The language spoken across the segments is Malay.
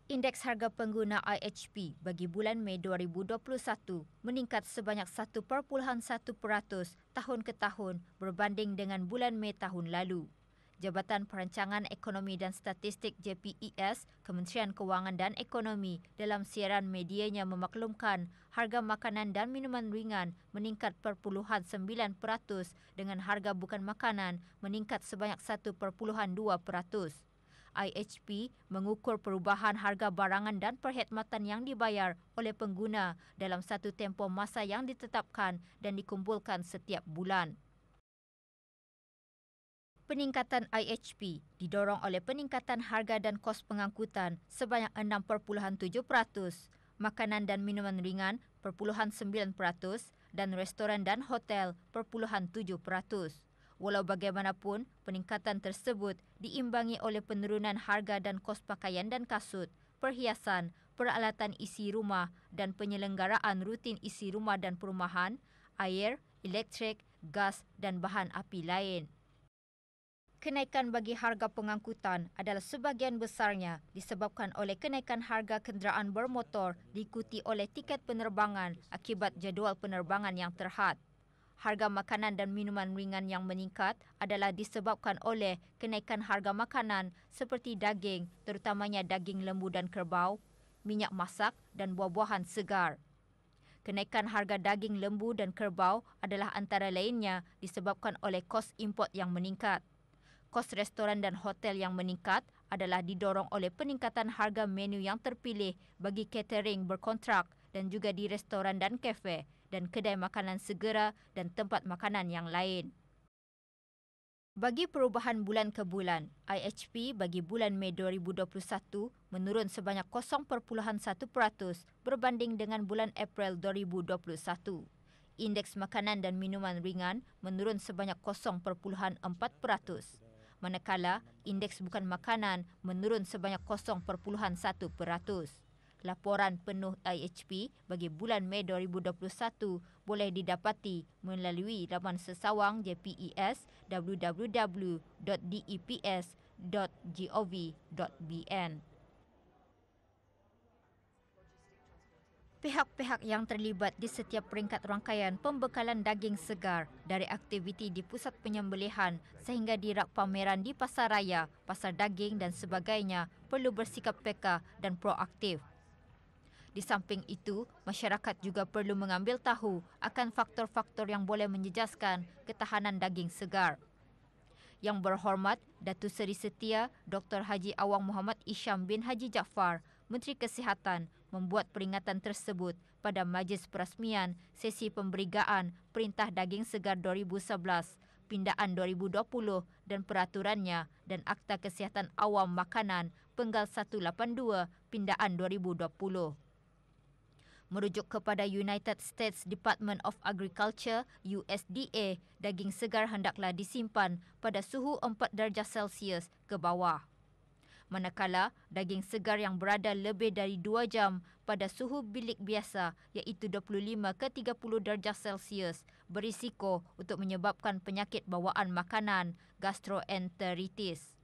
Indeks harga pengguna IHP bagi bulan Mei 2021 meningkat sebanyak 1.1% tahun ke tahun berbanding dengan bulan Mei tahun lalu. Jabatan Perancangan Ekonomi dan Statistik JPES, Kementerian Kewangan dan Ekonomi dalam siaran medianya memaklumkan harga makanan dan minuman ringan meningkat 0.9% dengan harga bukan makanan meningkat sebanyak 1.2%. IHP mengukur perubahan harga barangan dan perkhidmatan yang dibayar oleh pengguna dalam satu tempoh masa yang ditetapkan dan dikumpulkan setiap bulan. Peningkatan IHP didorong oleh peningkatan harga dan kos pengangkutan sebanyak 6.7%, makanan dan minuman ringan 0.9% dan restoran dan hotel 0.7%. Walau bagaimanapun, peningkatan tersebut diimbangi oleh penurunan harga dan kos pakaian dan kasut, perhiasan, peralatan isi rumah dan penyelenggaraan rutin isi rumah dan perumahan, air, elektrik, gas dan bahan api lain. Kenaikan bagi harga pengangkutan adalah sebahagian besarnya disebabkan oleh kenaikan harga kenderaan bermotor diikuti oleh tiket penerbangan akibat jadual penerbangan yang terhad. Harga makanan dan minuman ringan yang meningkat adalah disebabkan oleh kenaikan harga makanan seperti daging, terutamanya daging lembu dan kerbau, minyak masak dan buah-buahan segar. Kenaikan harga daging lembu dan kerbau adalah antara lainnya disebabkan oleh kos import yang meningkat. Kos restoran dan hotel yang meningkat adalah didorong oleh peningkatan harga menu yang terpilih bagi catering berkontrak dan juga di restoran dan kafe dan kedai makanan segera dan tempat makanan yang lain. Bagi perubahan bulan ke bulan, IHP bagi bulan Mei 2021 menurun sebanyak 0.1% berbanding dengan bulan April 2021. Indeks makanan dan minuman ringan menurun sebanyak 0.4%. Manakala indeks bukan makanan menurun sebanyak 0.1%. Laporan penuh IHP bagi bulan Mei 2021 boleh didapati melalui laman sesawang JPES www.deps.gov.bn. Pihak-pihak yang terlibat di setiap peringkat rangkaian pembekalan daging segar dari aktiviti di pusat penyembelihan sehingga di rak pameran di pasar raya, pasar daging dan sebagainya perlu bersikap peka dan proaktif. Di samping itu, masyarakat juga perlu mengambil tahu akan faktor-faktor yang boleh menjejaskan ketahanan daging segar. Yang berhormat Datuk Seri Setia Dr. Haji Awang Muhammad Isham bin Haji Jaafar, Menteri Kesihatan, membuat peringatan tersebut pada majlis perasmian sesi pemberigaan Perintah Daging Segar 2011, Pindaan 2020 dan peraturannya dan Akta Kesihatan Awam Makanan Penggal 182 Pindaan 2020. Merujuk kepada United States Department of Agriculture USDA, daging segar hendaklah disimpan pada suhu 4 darjah Celsius ke bawah. Manakala daging segar yang berada lebih dari 2 jam pada suhu bilik biasa iaitu 25 ke 30 darjah Celsius berisiko untuk menyebabkan penyakit bawaan makanan gastroenteritis.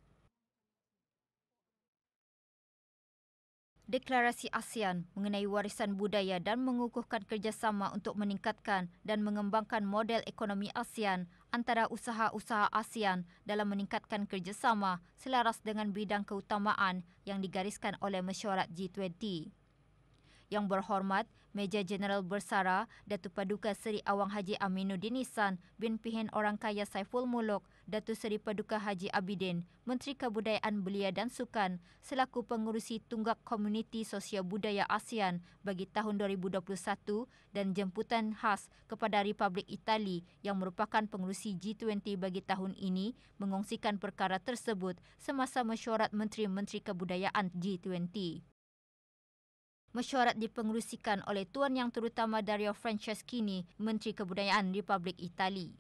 Deklarasi ASEAN mengenai warisan budaya dan mengukuhkan kerjasama untuk meningkatkan dan mengembangkan model ekonomi ASEAN antara usaha-usaha ASEAN dalam meningkatkan kerjasama selaras dengan bidang keutamaan yang digariskan oleh mesyuarat G20. Yang berhormat Meja Jeneral Bersara Datuk Paduka Seri Awang Haji Aminuddin Ihsan bin Pihin Orang Kaya Saiful Muluk Datuk Seri Paduka Haji Abidin, Menteri Kebudayaan Belia dan Sukan selaku pengurusi tunggak Komuniti Sosial Budaya ASEAN bagi tahun 2021 dan jemputan khas kepada Republik Itali yang merupakan pengurusi G20 bagi tahun ini mengongsikan perkara tersebut semasa mesyuarat Menteri-Menteri Kebudayaan G20. Mesyuarat dipengerusikan oleh Tuan Yang Terutama Dario Franceschini, Menteri Kebudayaan Republik Itali.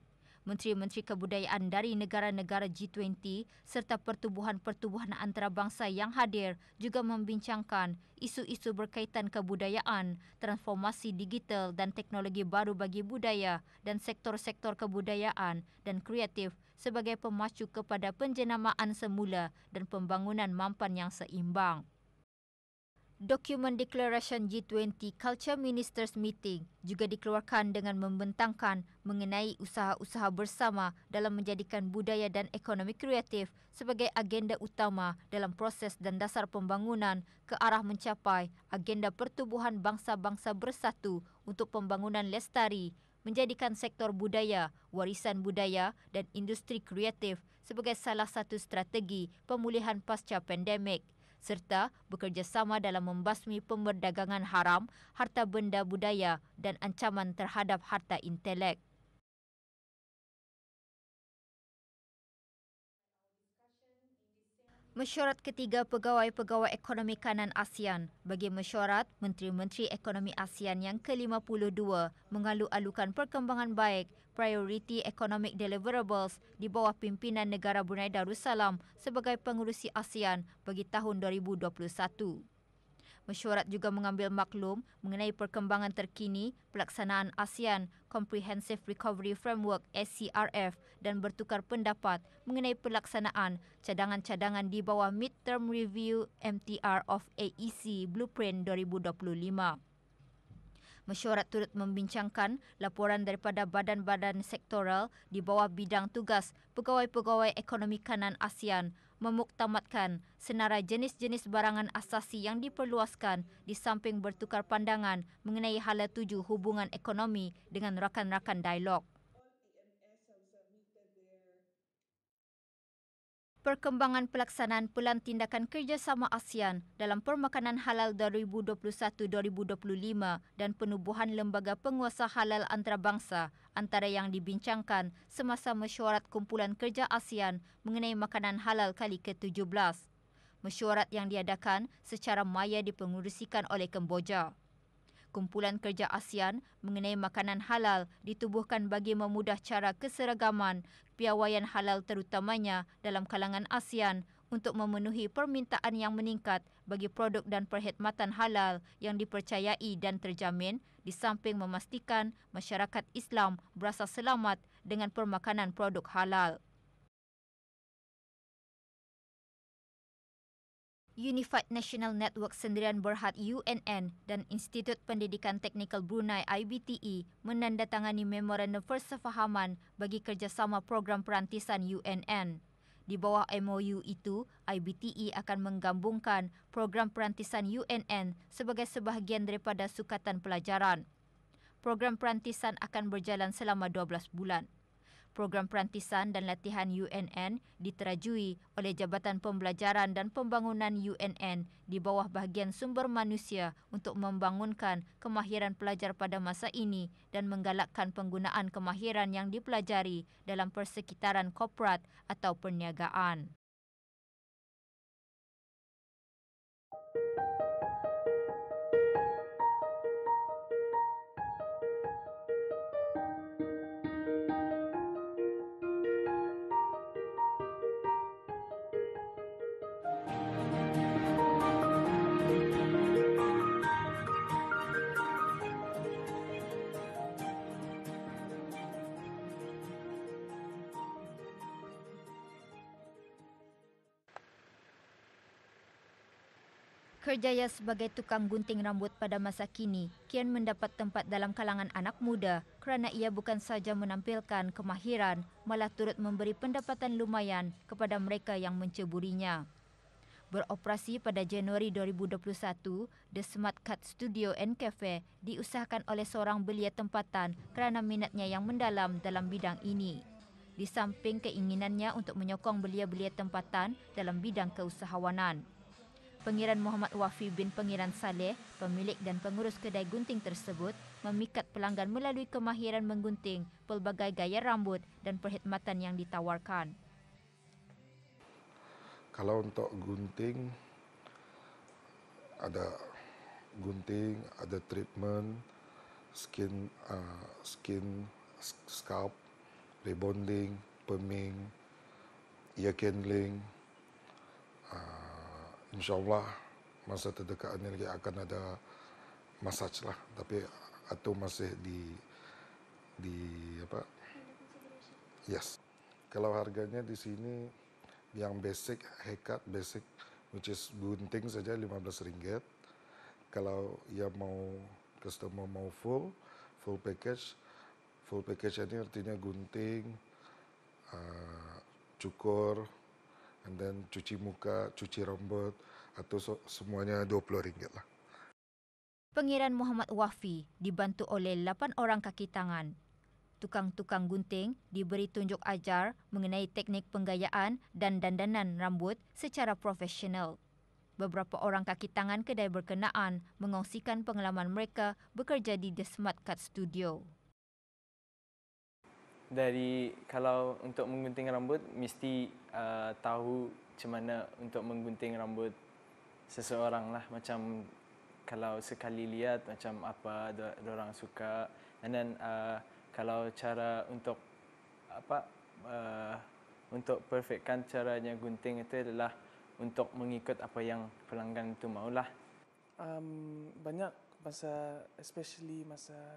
Menteri-Menteri Kebudayaan dari negara-negara G20 serta pertubuhan-pertubuhan antarabangsa yang hadir juga membincangkan isu-isu berkaitan kebudayaan, transformasi digital dan teknologi baru bagi budaya dan sektor-sektor kebudayaan dan kreatif sebagai pemacu kepada penjenamaan semula dan pembangunan mampan yang seimbang. Dokumen Declaration G20 Culture Ministers Meeting juga dikeluarkan dengan membentangkan mengenai usaha-usaha bersama dalam menjadikan budaya dan ekonomi kreatif sebagai agenda utama dalam proses dan dasar pembangunan ke arah mencapai agenda pertubuhan bangsa-bangsa bersatu untuk pembangunan lestari, menjadikan sektor budaya, warisan budaya dan industri kreatif sebagai salah satu strategi pemulihan pasca pandemik, serta bekerjasama dalam membasmi pemberdagangan haram, harta benda budaya dan ancaman terhadap harta intelek. Mesyuarat ketiga Pegawai-Pegawai Ekonomi Kanan ASEAN bagi mesyuarat Menteri-Menteri Ekonomi ASEAN yang ke-52 mengalu-alukan perkembangan baik prioriti economic deliverables di bawah pimpinan negara Brunei Darussalam sebagai pengerusi ASEAN bagi tahun 2021. Mesyuarat juga mengambil maklum mengenai perkembangan terkini pelaksanaan ASEAN Comprehensive Recovery Framework SCRF dan bertukar pendapat mengenai pelaksanaan cadangan-cadangan di bawah Mid-Term Review MTR of AEC Blueprint 2025. Mesyuarat turut membincangkan laporan daripada badan-badan sektoral di bawah bidang tugas Pegawai-Pegawai Ekonomi Kanan ASEAN memuktamadkan senarai jenis-jenis barangan asasi yang diperluaskan di samping bertukar pandangan mengenai hala tuju hubungan ekonomi dengan rakan-rakan dialog. Perkembangan pelaksanaan Pelan Tindakan Kerjasama ASEAN dalam Permakanan Halal 2021-2025 dan penubuhan lembaga penguasa halal antarabangsa antara yang dibincangkan semasa mesyuarat kumpulan kerja ASEAN mengenai makanan halal kali ke-17. Mesyuarat yang diadakan secara maya dipengerusikan oleh Kemboja. Kumpulan kerja ASEAN mengenai makanan halal ditubuhkan bagi memudah cara keseragaman piawaian halal terutamanya dalam kalangan ASEAN untuk memenuhi permintaan yang meningkat bagi produk dan perkhidmatan halal yang dipercayai dan terjamin di samping memastikan masyarakat Islam berasa selamat dengan permakanan produk halal. Unified National Network Sendirian Berhad UNN dan Institut Pendidikan Teknikal Brunei IBTE menandatangani memorandum persefahaman bagi kerjasama program perantisan UNN. Di bawah MOU itu, IBTE akan menggabungkan program perantisan UNN sebagai sebahagian daripada sukatan pelajaran. Program perantisan akan berjalan selama 12 bulan. Program perantisan dan latihan UNN diterajui oleh Jabatan Pembelajaran dan Pembangunan UNN di bawah bahagian sumber manusia untuk membangunkan kemahiran pelajar pada masa ini dan menggalakkan penggunaan kemahiran yang dipelajari dalam persekitaran korporat atau perniagaan. Kerjaya sebagai tukang gunting rambut pada masa kini kian mendapat tempat dalam kalangan anak muda kerana ia bukan sahaja menampilkan kemahiran, malah turut memberi pendapatan lumayan kepada mereka yang menceburinya. Beroperasi pada Januari 2021, The Smart Cut Studio and Cafe diusahakan oleh seorang belia tempatan kerana minatnya yang mendalam dalam bidang ini. Di samping keinginannya untuk menyokong belia-belia tempatan dalam bidang keusahawanan. Pengiran Muhammad Wafi bin Pengiran Saleh, pemilik dan pengurus kedai gunting tersebut, memikat pelanggan melalui kemahiran menggunting, pelbagai gaya rambut dan perkhidmatan yang ditawarkan. Kalau untuk gunting, ada treatment, scalp, rebonding, perming, ear candling. InsyaAllah masa terdekat ini lagi akan ada massage lah, tapi itu masih yes. Kalau harganya di sini yang basic haircut, which is gunting saja RM15, kalau customer mau full package ini artinya gunting, cukur, and then cuci muka, cuci rambut, atau semuanya RM20 lah. Pengiran Muhammad Wafi dibantu oleh 8 orang kaki tangan. Tukang-tukang gunting diberi tunjuk ajar mengenai teknik penggayaan dan dandanan rambut secara profesional. Beberapa orang kaki tangan kedai berkenaan mengongsikan pengalaman mereka bekerja di The Smart Cut Studio. Kalau untuk menggunting rambut, mesti tahu macam mana untuk menggunting rambut seseorang lah. Macam kalau sekali lihat macam apa diorang suka. And then kalau cara untuk untuk perfectkan caranya gunting itu adalah untuk mengikut apa yang pelanggan itu maulah. Banyak especially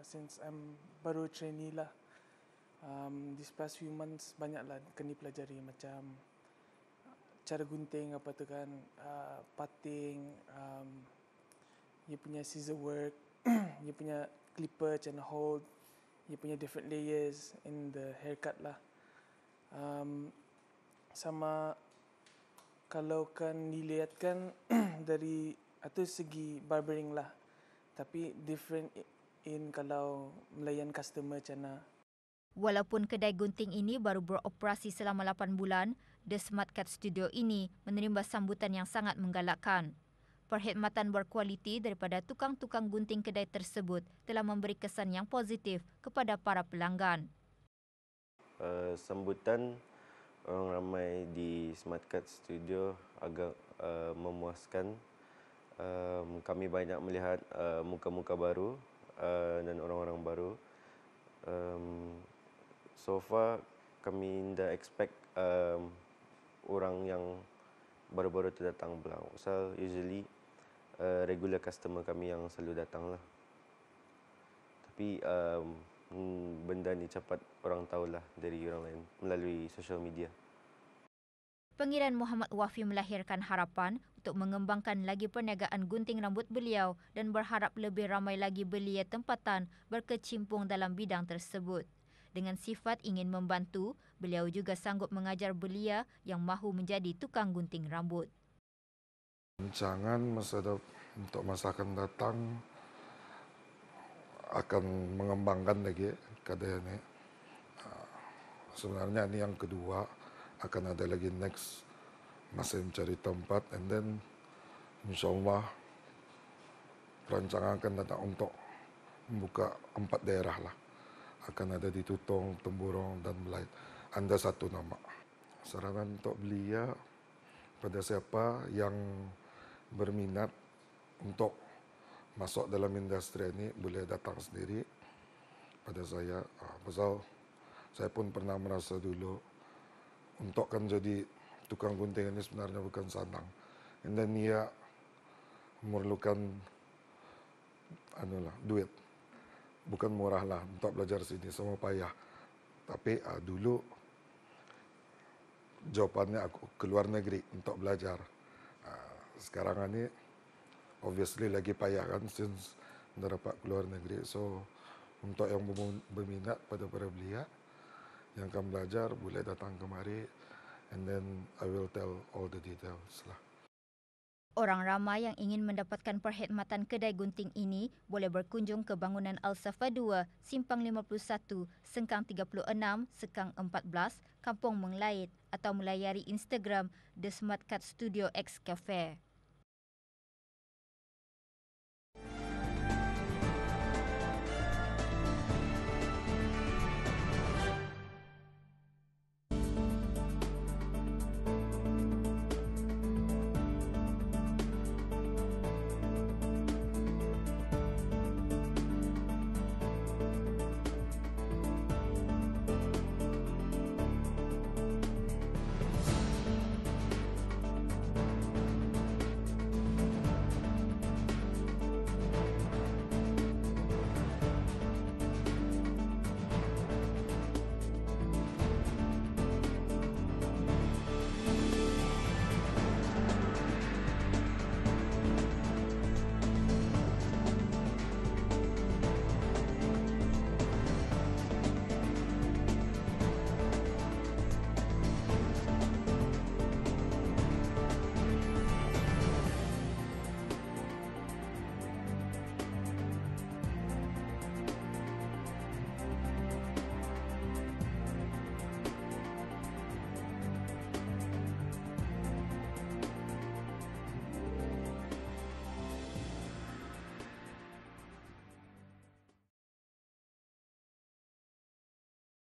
since I'm baru trainee lah. These past few months banyaklah kena pelajari macam cara gunting apa tu kan, parting, dia punya scissor work, dia punya clipper macam hold, dia punya different layers in the haircut lah. Sama kalau kan dilihatkan dari atau segi barbering lah, tapi different in kalau melayan customer macam mana. Walaupun kedai gunting ini baru beroperasi selama 8 bulan, The Smart Cut Studio ini menerima sambutan yang sangat menggalakkan. Perkhidmatan berkualiti daripada tukang-tukang gunting kedai tersebut telah memberi kesan yang positif kepada para pelanggan. Sambutan orang ramai di Smart Cut Studio agak memuaskan. Kami banyak melihat muka-muka baru dan orang-orang baru. So far, kami tidak expect orang yang baru-baru itu datang belang. So, usually, regular customer kami yang selalu datang lah. Tapi benda ni cepat orang tahulah dari orang lain melalui social media. Pengiran Muhammad Wafi melahirkan harapan untuk mengembangkan lagi perniagaan gunting rambut beliau dan berharap lebih ramai lagi belia tempatan berkecimpung dalam bidang tersebut. Dengan sifat ingin membantu, beliau juga sanggup mengajar belia yang mahu menjadi tukang gunting rambut. Rancangan untuk masa akan datang akan mengembangkan lagi kedai ini. Sebenarnya ini yang kedua, akan ada lagi next masih mencari tempat, and then insyaAllah perancangan akan datang untuk membuka 4 daerah lah. Akan ada di Tutong, Temburong dan Belait. Anda satu nama. Saranan untuk belia pada siapa yang berminat untuk masuk dalam industri ini boleh datang sendiri pada saya. Pasal saya pun pernah merasa dulu untuk kan jadi tukang gunting ini sebenarnya bukan senang. Dan dia memerlukan duit. Bukan murah lah untuk belajar sini, semua payah. Tapi dulu jawapannya aku keluar negeri untuk belajar. Sekarang ini obviously lagi payah kan since dapat keluar negeri. So untuk yang berminat pada para belia yang akan belajar boleh datang kemari, and then I will tell all the details lah. Orang ramai yang ingin mendapatkan perkhidmatan kedai gunting ini boleh berkunjung ke bangunan Al-Safa 2, Simpang 51, Sengkang 36, Sekang 14, Kampung Menglait atau melayari Instagram The Smart Cut Studio X Cafe.